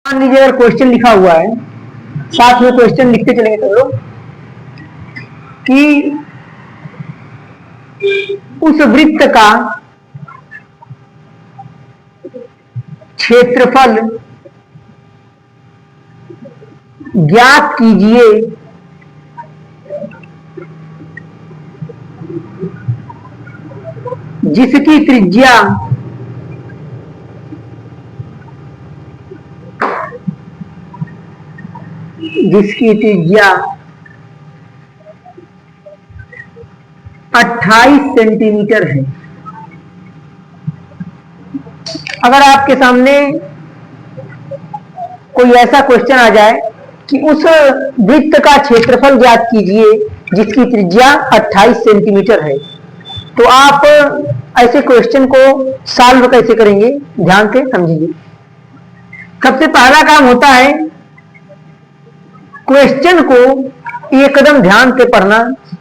मान लीजिए अगर क्वेश्चन लिखा हुआ है, साथ में क्वेश्चन लिखते चलेंगे सब लोग कि उस वृत्त का क्षेत्रफल ज्ञात कीजिए जिसकी त्रिज्या जिसकी त्रिज्या 28 सेंटीमीटर है। अगर आपके सामने कोई ऐसा क्वेश्चन आ जाए कि उस वृत्त का क्षेत्रफल ज्ञात कीजिए जिसकी त्रिज्या 28 सेंटीमीटर है, तो आप ऐसे क्वेश्चन को सॉल्व कैसे करेंगे, ध्यान से समझिए। सबसे पहला काम होता है क्वेश्चन को एकदम ध्यान से पढ़ना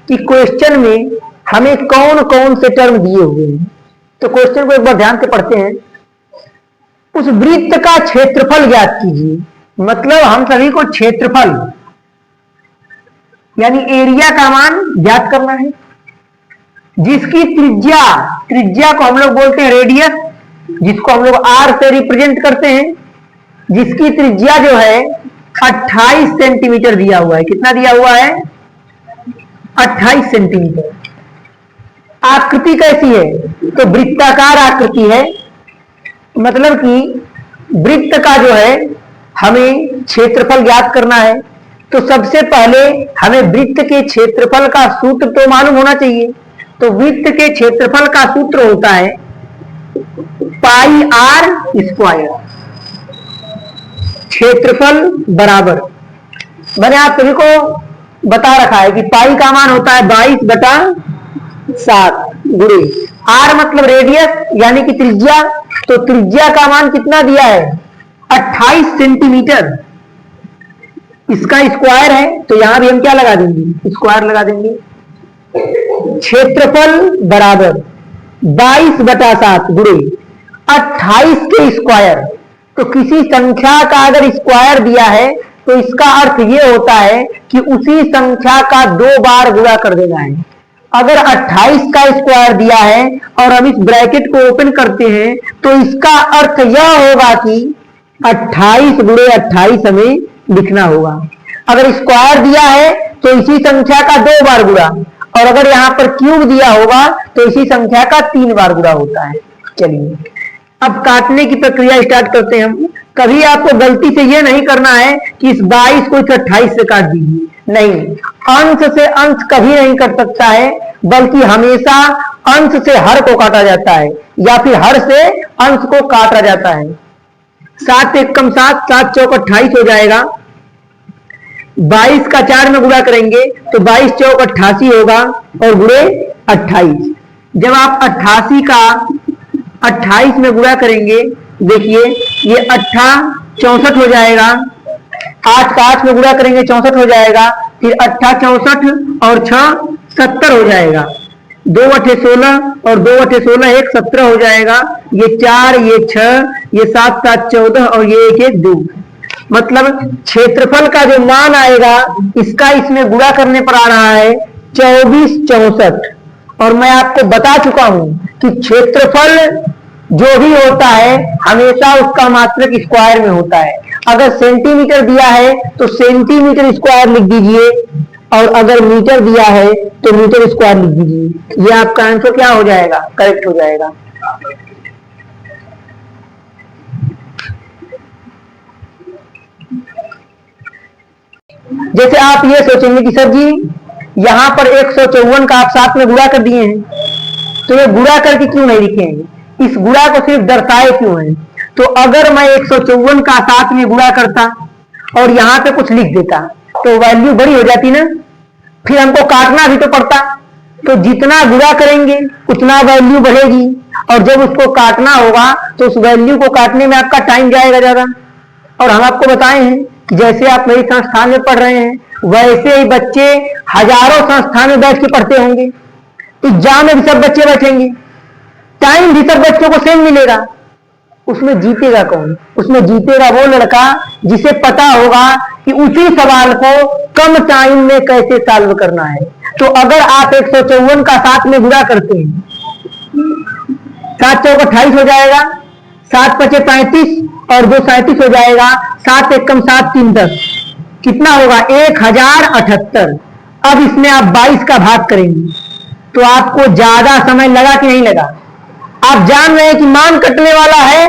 कि क्वेश्चन में हमें कौन कौन से टर्म दिए हुए हैं। तो क्वेश्चन को एक बार ध्यान से पढ़ते हैं। उस वृत्त का क्षेत्रफल ज्ञात कीजिए, मतलब हम सभी को क्षेत्रफल यानी एरिया का मान ज्ञात करना है, जिसकी त्रिज्या, त्रिज्या को हम लोग बोलते हैं रेडियस, जिसको हम लोग आर से रिप्रेजेंट करते हैं, जिसकी त्रिज्या जो है 28 सेंटीमीटर दिया हुआ है। कितना दिया हुआ है? 28 सेंटीमीटर। आकृति कैसी है? तो वृत्ताकार आकृति है, मतलब कि वृत्त का जो है हमें क्षेत्रफल ज्ञात करना है। तो सबसे पहले हमें वृत्त के क्षेत्रफल का सूत्र तो मालूम होना चाहिए। तो वृत्त के क्षेत्रफल का सूत्र होता है पाई आर स्क्वायर। क्षेत्रफल बराबर, मैंने आप सभी को बता रखा है कि पाई का मान होता है 22/7 गुणे आर मतलब रेडियस यानी कि त्रिज्या। तो त्रिज्या का मान कितना दिया है? 28 सेंटीमीटर। इसका स्क्वायर है, तो यहां भी हम क्या लगा देंगे? स्क्वायर लगा देंगे। क्षेत्रफल बराबर 22/7 गुणे 28 के स्क्वायर। तो किसी संख्या का अगर स्क्वायर दिया है तो इसका अर्थ यह होता है कि उसी संख्या का 2 बार गुणा कर देना है। अगर 28 का स्क्वायर दिया है और हम इस ब्रैकेट को ओपन करते हैं तो इसका अर्थ यह होगा कि 28 गुणे 28 हमें लिखना होगा। अगर स्क्वायर दिया है तो इसी संख्या का 2 बार गुणा, और अगर यहां पर क्यूब दिया होगा तो इसी संख्या का 3 बार गुणा होता है। चलिए अब काटने की प्रक्रिया स्टार्ट करते हैं हम। कभी आपको गलती से यह नहीं करना है कि इस 22 को 28 से काट दीजिए, नहीं, अंश से अंश कभी नहीं कट सकता है, बल्कि हमेशा अंश से हर को काटा जाता है या फिर हर से अंश को काटा जाता है। 7 एकम 7, 7 चौक 28 हो जाएगा। 22 का 4 में गुणा करेंगे तो 22 चौक 88 होगा और गुणे 28। जब आप 88 का 28 में गुणा करेंगे, देखिए ये 8 64 हो जाएगा। 8 का 8 में गुणा करेंगे 64 हो जाएगा। फिर 8 64 और 6 70 हो जाएगा। 2 8 16 और 2 8 16 1 17 हो जाएगा। ये 4, ये 6, ये 7 7 14 और ये 1 1 2। मतलब क्षेत्रफल का जो मान आएगा इसका इसमें गुणा करने पर आ रहा है 24 64। और मैं आपको बता चुका हूं कि क्षेत्रफल जो भी होता है हमेशा उसका मात्रक स्क्वायर में होता है। अगर सेंटीमीटर दिया है तो सेंटीमीटर स्क्वायर लिख दीजिए, और अगर मीटर दिया है तो मीटर स्क्वायर लिख दीजिए। ये आपका आंसर क्या हो जाएगा? करेक्ट हो जाएगा। जैसे आप ये सोचेंगे कि सर जी यहां पर 154 का आप साथ में गुणा कर दिए हैं, तो ये गुणा करके क्यों नहीं लिखे हैं? इस गुणा को सिर्फ दर्शाए क्यों है? तो अगर मैं 154 का साथ में गुणा करता और यहां पे कुछ लिख देता तो वैल्यू बड़ी हो जाती ना, फिर हमको काटना भी तो पड़ता। तो जितना गुणा करेंगे उतना वैल्यू बढ़ेगी, और जब उसको काटना होगा तो उस वैल्यू को काटने में आपका टाइम जाएगा ज्यादा। और हम आपको बताए हैं कि जैसे आप मेरी संस्थान में पढ़ रहे हैं वैसे ही बच्चे हजारों संस्थान में बैठ के पढ़ते होंगे। एग्जाम में भी सब बच्चे बैठेंगे, टाइम भी सब बच्चों को सेम मिलेगा। उसमें जीतेगा कौन? उसमें जीतेगा वो लड़का जिसे पता होगा कि उसी सवाल को कम टाइम में कैसे सॉल्व करना है। तो अगर आप 154 का 7 में गुणा करते हैं, 7 चौक 28 हो जाएगा, 7 पचे 35 और 2 37 हो जाएगा, 7 एकम 7 3 10, कितना होगा? 1078। अब इसमें आप 22 का भाग करेंगे तो आपको ज्यादा समय लगा कि नहीं लगा? आप जान रहे हैं कि मान कटने वाला है,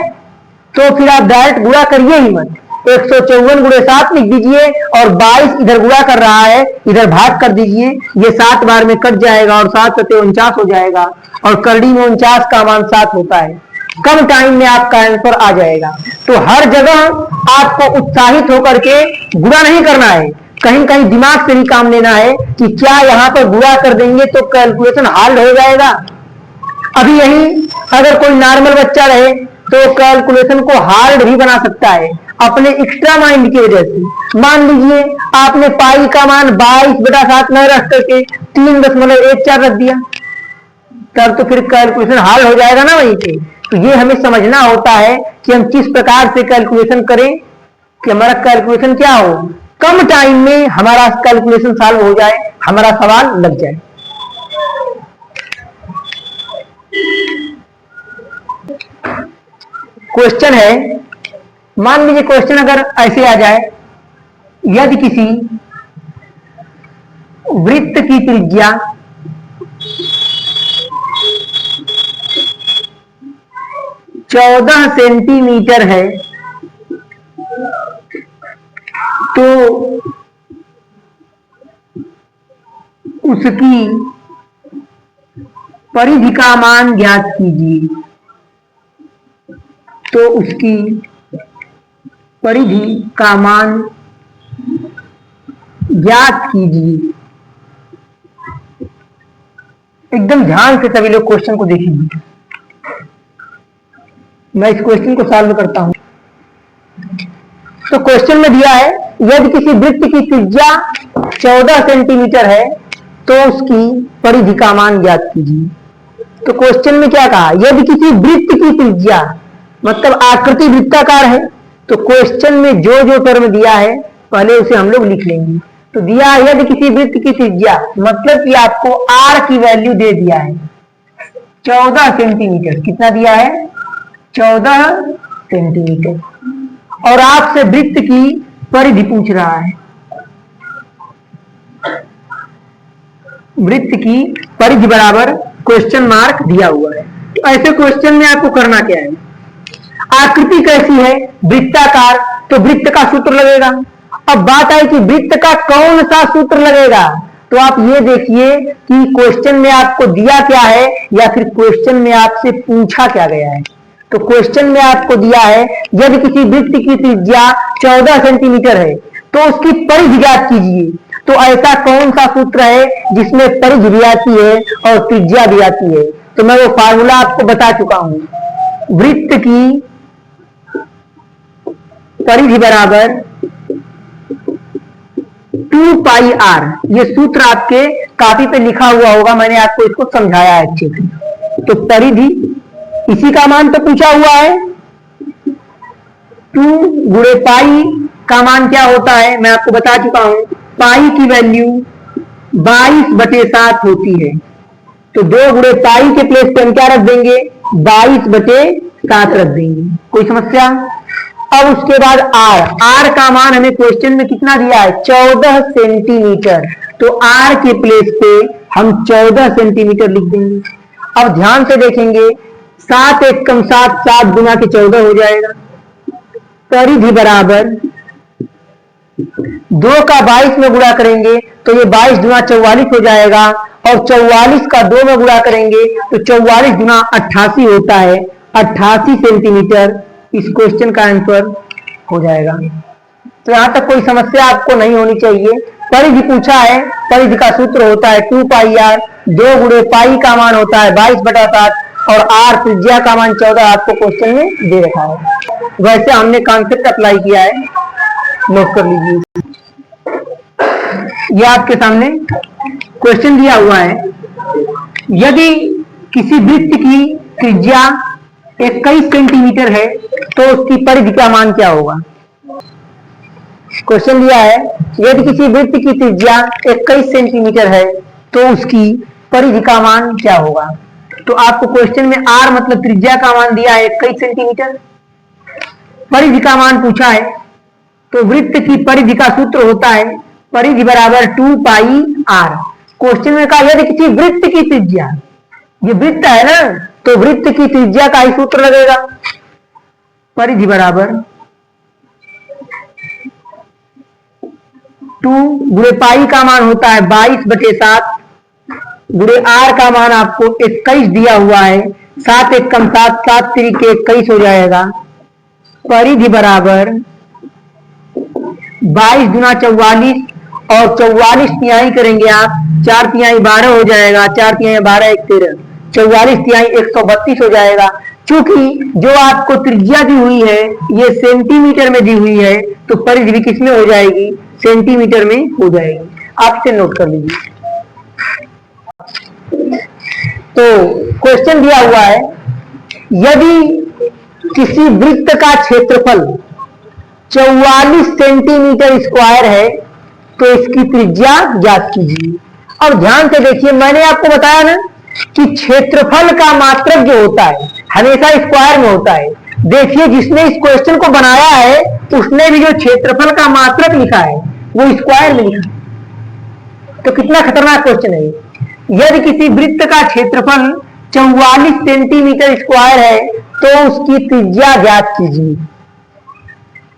तो फिर आप डायरेक्ट गुणा करिए ही मत। 154 गुणे 7 लिख दीजिए और 22 इधर गुणा कर रहा है, इधर भाग कर दीजिए। ये 7 बार में कट जाएगा और 7 सते 49 हो जाएगा, और करड़ी में 49 का मान 7 होता है। कम टाइम में आपका आंसर आ जाएगा। तो हर जगह आपको उत्साहित होकर के गुणा नहीं करना है, कहीं कहीं दिमाग से भी काम लेना है कि क्या यहां पर गुणा कर देंगे तो कैलकुलेशन हार्ड हो जाएगा। अभी यही अगर कोई नॉर्मल बच्चा रहे तो कैलकुलेशन को हार्ड भी बना सकता है अपने एक्स्ट्रा माइंड की वजह से। मान लीजिए आपने पाई का मान 22/7 न रख करके 3.14 रख दिया, तब तो फिर कैलकुलेशन हार्ड हो जाएगा ना वहीं पे। तो ये हमें समझना होता है कि हम किस प्रकार से कैलकुलेशन करें कि हमारा कैलकुलेशन क्या हो, कम टाइम में हमारा कैलकुलेशन सॉल्व हो जाए, हमारा सवाल लग जाए। क्वेश्चन है, मान लीजिए क्वेश्चन अगर ऐसे आ जाए, यदि किसी वृत्त की त्रिज्या 14 सेंटीमीटर है तो उसकी परिधि का मान ज्ञात कीजिए। तो उसकी परिधि का मान ज्ञात कीजिए। एकदम ध्यान से सभी लोग क्वेश्चन को देखेंगे। मैं इस क्वेश्चन को सॉल्व करता हूं। तो क्वेश्चन में दिया है, यदि किसी वृत्त की त्रिज्या 14 सेंटीमीटर है तो उसकी परिधि का मान ज्ञात कीजिए। तो क्वेश्चन में क्या कहा? यदि किसी वृत्त की त्रिज्या, मतलब आकृति वृत्ताकार है। तो क्वेश्चन में जो जो टर्म दिया है पहले उसे हम लोग लिख लेंगे। तो दिया है यदि किसी वृत्त की त्रिज्या, मतलब कि आपको r की वैल्यू दे दिया है 14 सेंटीमीटर। कितना दिया है? 14 सेंटीमीटर। और आपसे वृत्त की परिधि पूछ रहा है। वृत्त की परिधि बराबर क्वेश्चन मार्क दिया हुआ है। तो ऐसे क्वेश्चन में आपको करना क्या है? आकृति कैसी है? वृत्ताकार, तो वृत्त का सूत्र लगेगा। अब बात आई कि वृत्त का कौन सा सूत्र लगेगा। तो आप ये देखिए कि क्वेश्चन में आपको दिया क्या है या फिर क्वेश्चन में आपसे पूछा क्या गया है। तो क्वेश्चन में आपको दिया है यदि किसी वृत्त की त्रिज्या 14 सेंटीमीटर है तो उसकी परिधि ज्ञात कीजिए। तो ऐसा कौन सा सूत्र है जिसमें परिधि भी आती है और त्रिज्या भी आती है? तो मैं वो फार्मूला आपको बता चुका हूं। वृत्त की परिधि बराबर 2πr। ये सूत्र आपके कॉपी पे लिखा हुआ होगा, मैंने आपको इसको समझाया है अच्छे से। तो परिधि, इसी का मान तो पूछा हुआ है। 2 गुणे पाई का मान क्या होता है मैं आपको बता चुका हूं। पाई की वैल्यू 22/7 होती है। तो 2 गुणे पाई के प्लेस पे हम क्या रख देंगे? 22/7 रख देंगे। कोई समस्या? अब उसके बाद r का मान हमें क्वेश्चन में कितना दिया है? 14 सेंटीमीटर। तो r के प्लेस पे हम 14 सेंटीमीटर लिख देंगे। अब ध्यान से देखेंगे, 7 एकम 7, 7 गुना के 14 हो जाएगा। परिधि बराबर 2 का 22 में गुणा करेंगे तो ये 22 गुना 44 हो जाएगा, और 44 का 2 में गुणा करेंगे तो 44 गुना 88 होता है। 88 सेंटीमीटर इस क्वेश्चन का आंसर हो जाएगा। तो यहां तक कोई समस्या आपको नहीं होनी चाहिए। परिधि पूछा है, परिधि का सूत्र होता है 2πr। 2 गुणे पाई का मान होता है 22/7 और r त्रिज्या का मान 14 आपको क्वेश्चन में दे रखा है। वैसे हमने कॉन्सेप्ट अप्लाई किया है, नोट कर लीजिए। यह आपके सामने क्वेश्चन दिया हुआ है। यदि किसी वृत्त की त्रिज्या 21 सेंटीमीटर है तो उसकी परिधि का मान क्या होगा। क्वेश्चन दिया है यदि किसी वृत्त की त्रिज्या 21 सेंटीमीटर है तो उसकी परिधि का मान क्या होगा। तो आपको क्वेश्चन में आर मतलब त्रिज्या का मान दिया है 21 सेंटीमीटर, परिधि का मान पूछा है तो वृत्त की परिधि का सूत्र होता है परिधि बराबर 2 पाई आर। क्वेश्चन में कहा यदि किसी वृत्त की त्रिज्या, ये वृत्त है ना, तो वृत्त की त्रिज्या का ही सूत्र लगेगा परिधि बराबर 2 गुणे पाई का मान होता है 22/7 गुणे आर का मान आपको 21 दिया हुआ है, 7 1 कम 7 7 3 के 21 हो जाएगा। परिधि बराबर 22 गुना 44 और 44 तिहाई करेंगे आप, 4 तिहाई 12 हो जाएगा, 4 तिहाई 12 1 13, 44 तिहाई 132 हो जाएगा। चूंकि जो आपको त्रिज्या दी हुई है ये सेंटीमीटर में दी हुई है तो परिधि भी किसमें हो जाएगी, सेंटीमीटर में हो जाएगी। आप इसे नोट कर लीजिए। तो क्वेश्चन दिया हुआ है यदि किसी वृत्त का क्षेत्रफल 44 सेंटीमीटर स्क्वायर है तो इसकी त्रिज्या ज्ञात कीजिए। अब ध्यान से देखिए, मैंने आपको बताया ना कि क्षेत्रफल का मात्रक जो होता है हमेशा स्क्वायर में होता है। देखिए जिसने इस क्वेश्चन को बनाया है उसने भी जो क्षेत्रफल का मात्रक लिखा है वो स्क्वायर में लिखा है। तो कितना खतरनाक क्वेश्चन है। यदि किसी वृत्त का क्षेत्रफल 44 सेंटीमीटर स्क्वायर है तो उसकी त्रिज्या ज्ञात कीजिए।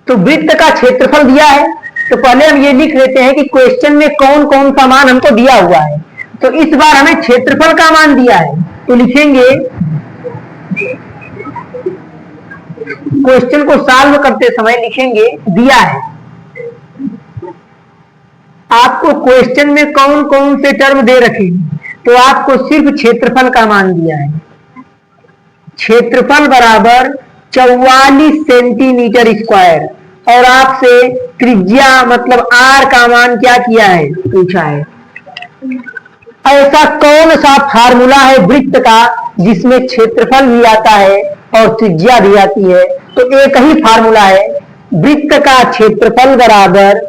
तो वृत्त का क्षेत्रफल दिया है तो पहले हम ये लिख लेते हैं कि क्वेश्चन में कौन कौन सा मान हमको दिया हुआ है। तो इस बार हमें क्षेत्रफल का मान दिया है तो लिखेंगे, क्वेश्चन को सॉल्व करते समय लिखेंगे दिया है आपको क्वेश्चन में कौन कौन से टर्म दे रखे, तो आपको सिर्फ क्षेत्रफल का मान दिया है। क्षेत्रफल बराबर 44 सेंटीमीटर स्क्वायर और आपसे त्रिज्या मतलब आर का मान क्या किया है, पूछा है। ऐसा कौन सा फार्मूला है वृत्त का जिसमें क्षेत्रफल भी आता है और त्रिज्या भी आती है। तो एक ही फार्मूला है, वृत्त का क्षेत्रफल बराबर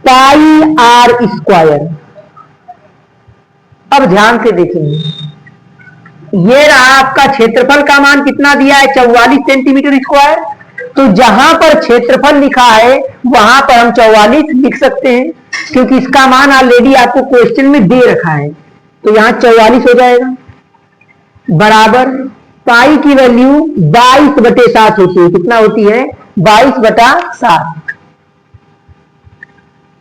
पाई आर स्क्वायर। अब ध्यान से देखेंगे, ये रहा आपका क्षेत्रफल का मान कितना दिया है 44 सेंटीमीटर स्क्वायर। तो जहां पर क्षेत्रफल लिखा है वहां पर हम 44 लिख सकते हैं क्योंकि इसका मान ऑलरेडी आपको क्वेश्चन में दे रखा है। तो यहां 44 हो जाएगा बराबर पाई की वैल्यू 22/7 होती है। कितना होती है, 22/7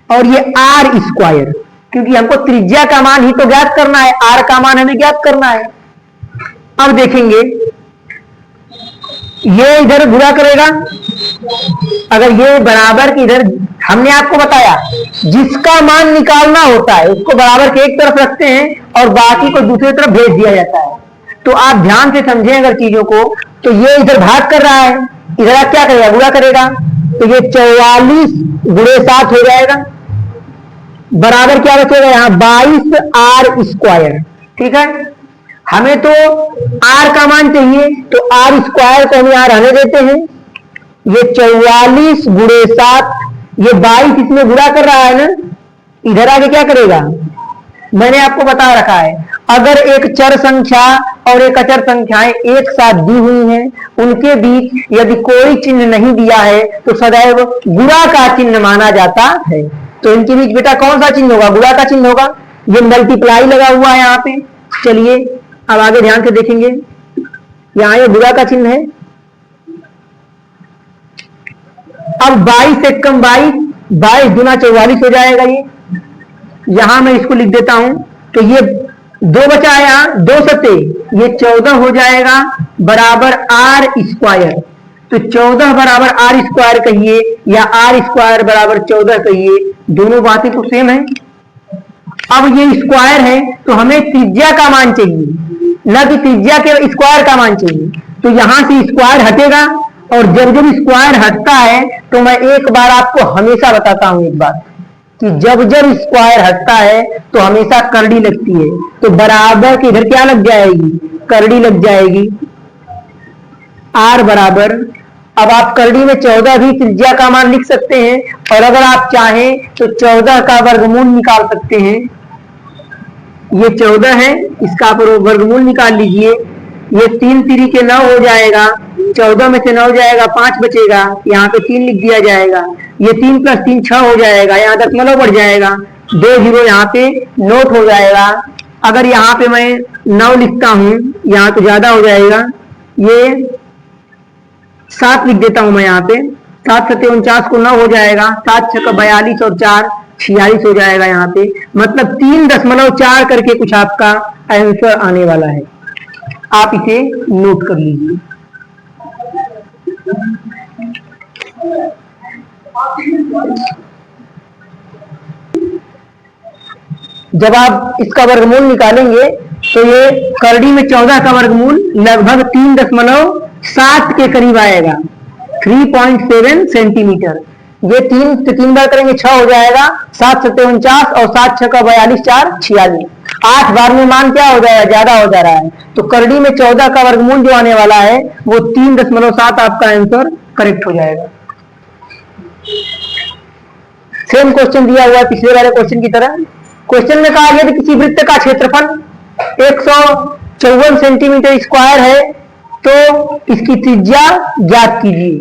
और ये आर स्क्वायर, क्योंकि हमको त्रिज्या का मान ही तो ज्ञात करना है, आर का मान हमें ज्ञात करना है। अब देखेंगे ये इधर गुणा करेगा, अगर ये बराबर की इधर, हमने आपको बताया जिसका मान निकालना होता है उसको बराबर के एक तरफ रखते हैं और बाकी को दूसरी तरफ भेज दिया जाता है। तो आप ध्यान से समझें अगर चीजों को, तो ये इधर भाग कर रहा है, इधर आप क्या करेगा, गुणा करेगा, तो ये 44 गुणे 7 हो जाएगा बराबर क्या बचेगा यहां 22 आर स्क्वायर। ठीक है, हमें तो आर का मान चाहिए तो आर स्क्वायर को हम यहां रहने देते हैं। ये 44 गुणे 7, ये 22 इसमें गुणा कर रहा है ना, इधर आगे क्या करेगा, मैंने आपको बता रखा है अगर एक चर संख्या और एक अचर संख्याएं एक साथ दी हुई हैं उनके बीच यदि कोई चिन्ह नहीं दिया है तो सदैव गुणा का चिन्ह माना जाता है। तो इनके बीच बेटा कौन सा चिन्ह होगा, गुणा का चिन्ह होगा। ये मल्टीप्लाई लगा हुआ है यहाँ पे। चलिए अब आगे ध्यान से देखेंगे, यहां ये गुणा का चिन्ह है। अब 22 से कम 22 गुना 44 हो जाएगा। ये यहां मैं इसको लिख देता हूं, तो ये 2 बचा है, यहां 2 सत्ते ये 14 हो जाएगा बराबर आर स्क्वायर। तो 14 बराबर आर स्क्वायर कहिए या आर स्क्वायर बराबर 14 कहिए, दोनों बातें तो सेम है। अब ये स्क्वायर है तो हमें त्रिज्या का मान चाहिए, न कि त्रिज्या के स्क्वायर का मान चाहिए। तो यहां से स्क्वायर हटेगा और जब जब स्क्वायर हटता है तो मैं एक बार आपको हमेशा बताता हूं एक बात कि जब जब स्क्वायर हटता है तो हमेशा करड़ी लगती है। तो बराबर के इधर क्या लग जाएगी, करड़ी लग जाएगी। आर बराबर, अब आप करड़ी में 14 भी त्रिज्या का मान लिख सकते हैं और अगर आप चाहें तो 14 का वर्गमूल निकाल सकते हैं। ये 14 है, इसका आप वर्गमूल निकाल लीजिए। ये 3 3 के 9 हो जाएगा, 14 में से 9 जाएगा 5 बचेगा, यहाँ पे 3 लिख दिया जाएगा। ये 3 + 3 6 हो जाएगा, यहाँ दशमलव बढ़ जाएगा, 2 0 यहाँ पे नोट हो जाएगा। अगर यहाँ पे मैं 9 लिखता हूं, यहाँ तो ज्यादा हो जाएगा, ये 7 लिख देता हूं मैं यहाँ पे, 7 7 49 को 9 हो जाएगा, 7 6 42 और 4 46 हो जाएगा यहाँ पे, मतलब 3.4 करके कुछ आपका आंसर आने वाला है। आप इसे नोट कर लीजिए। जब आप इसका वर्गमूल निकालेंगे तो ये करड़ी में 14 का वर्गमूल लगभग 3.7 के करीब आएगा, 3.7 सेंटीमीटर। ये 3 बार करेंगे 6 हो जाएगा, 7 7 49 और 7 6 42 4 46, 8 बार में मान क्या हो जाएगा, ज्यादा हो जा रहा है। तो करड़ी में 14 का वर्गमूल जो आने वाला है वो 3.7 आपका आंसर करेक्ट हो जाएगा। सेम क्वेश्चन दिया हुआ है पिछले वाले क्वेश्चन की तरह। क्वेश्चन में कहा गया किसी वृत्त का क्षेत्रफल 154 सेंटीमीटर स्क्वायर है तो इसकी त्रिज्या ज्ञात कीजिए।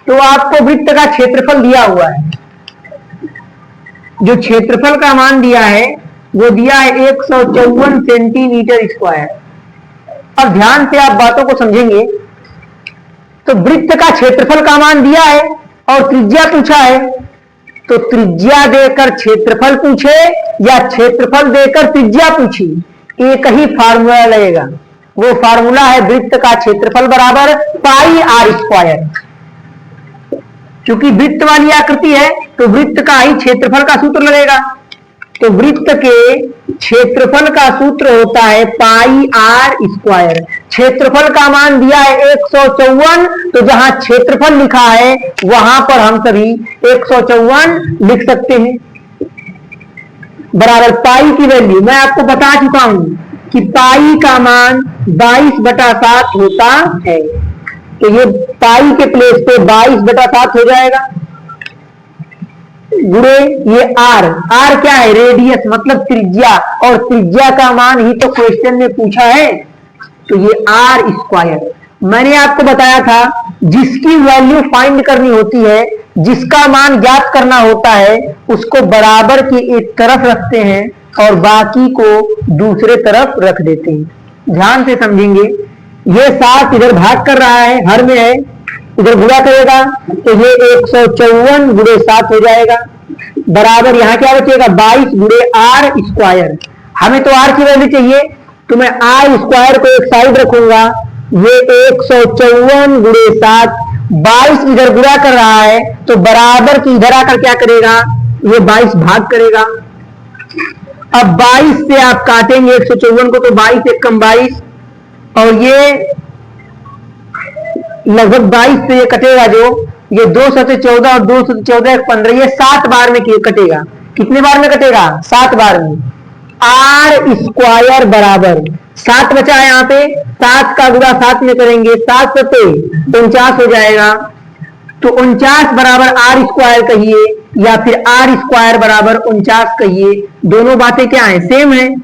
तो आपको वृत्त का क्षेत्रफल दिया हुआ है, जो क्षेत्रफल का मान दिया है वो दिया है 154 सेंटीमीटर स्क्वायर। अब ध्यान से आप बातों को समझेंगे तो वृत्त का क्षेत्रफल का मान दिया है और त्रिज्या पूछा है, तो त्रिज्या देकर क्षेत्रफल पूछे या क्षेत्रफल देकर त्रिज्या पूछी, एक ही फार्मूला लगेगा। वो फार्मूला है वृत्त का क्षेत्रफल बराबर पाई आर स्क्वायर। क्योंकि वृत्त वाली आकृति है तो वृत्त का ही क्षेत्रफल का सूत्र लगेगा। तो वृत्त के क्षेत्रफल का सूत्र होता है पाई आर स्क्वायर। क्षेत्रफल का मान दिया है 154, तो जहां क्षेत्रफल लिखा है वहां पर हम सभी 154 लिख सकते हैं, बराबर पाई की वैल्यू मैं आपको बता चुका हूं कि पाई का मान 22/7 होता है। तो ये पाई के प्लेस पे 22/7 हो जाएगा, गुणे ये आर। आर क्या है, रेडियस मतलब त्रिज्या, और त्रिज्या का मान ही तो क्वेश्चन में पूछा है, तो ये आर स्क्वायर। मैंने आपको बताया था जिसकी वैल्यू फाइंड करनी होती है, जिसका मान ज्ञात करना होता है, उसको बराबर की एक तरफ रखते हैं और बाकी को दूसरे तरफ रख देते हैं। ध्यान से समझेंगे, ये 7 इधर भाग कर रहा है, हर में है, इधर गुणा करेगा तो ये 154 गुणे 7 हो जाएगा, बराबर यहां क्या बचेगा 22 गुणे आर स्क्वायर। हमें तो आर की वैल्यू चाहिए तो मैं आर स्क्वायर को एक साइड रखूंगा। ये 154 गुणे 7, 22 इधर गुणा कर रहा है तो बराबर की इधर आकर क्या करेगा, ये 22 भाग करेगा। अब 22 से आप काटेंगे 154 को तो 22 एक कम 22, और ये लगभग 22 से ये कटेगा, जो ये 2 7 14 और 2 7 14 1 15, ये 7 बार में कटेगा। कितने बार में कटेगा, 7 बार में। आर स्क्वायर बराबर 7 बचा है यहाँ पे, 7 का गुणा 7 में करेंगे, 7 7 49 हो जाएगा, तो 49 बराबर आर स्क्वायर कहिए या फिर आर स्क्वायर बराबर 49 कहिए, दोनों बातें क्या है, सेम है।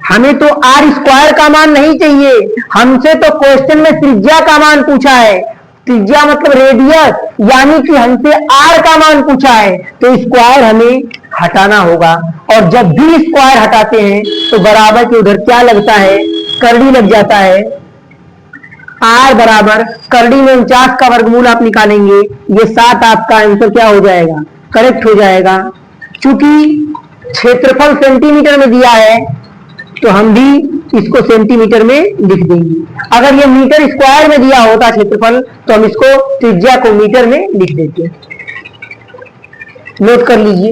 हमें तो आर स्क्वायर का मान नहीं चाहिए, हमसे तो क्वेश्चन में त्रिज्या का मान पूछा है। त्रिज्या मतलब रेडियस, यानी कि हमसे आर का मान पूछा है, तो स्क्वायर हमें हटाना होगा। और जब भी स्क्वायर हटाते हैं तो बराबर के उधर क्या लगता है, करड़ी लग जाता है। आर बराबर करड़ी में 49 का वर्गमूल आप निकालेंगे, ये 7 आपका आंसर क्या हो जाएगा, करेक्ट हो जाएगा। चूंकि क्षेत्रफल सेंटीमीटर में दिया है तो हम भी इसको सेंटीमीटर में लिख देंगे। अगर ये मीटर स्क्वायर में दिया होता क्षेत्रफल तो हम इसको त्रिज्या को मीटर में लिख देते। नोट कर लीजिए।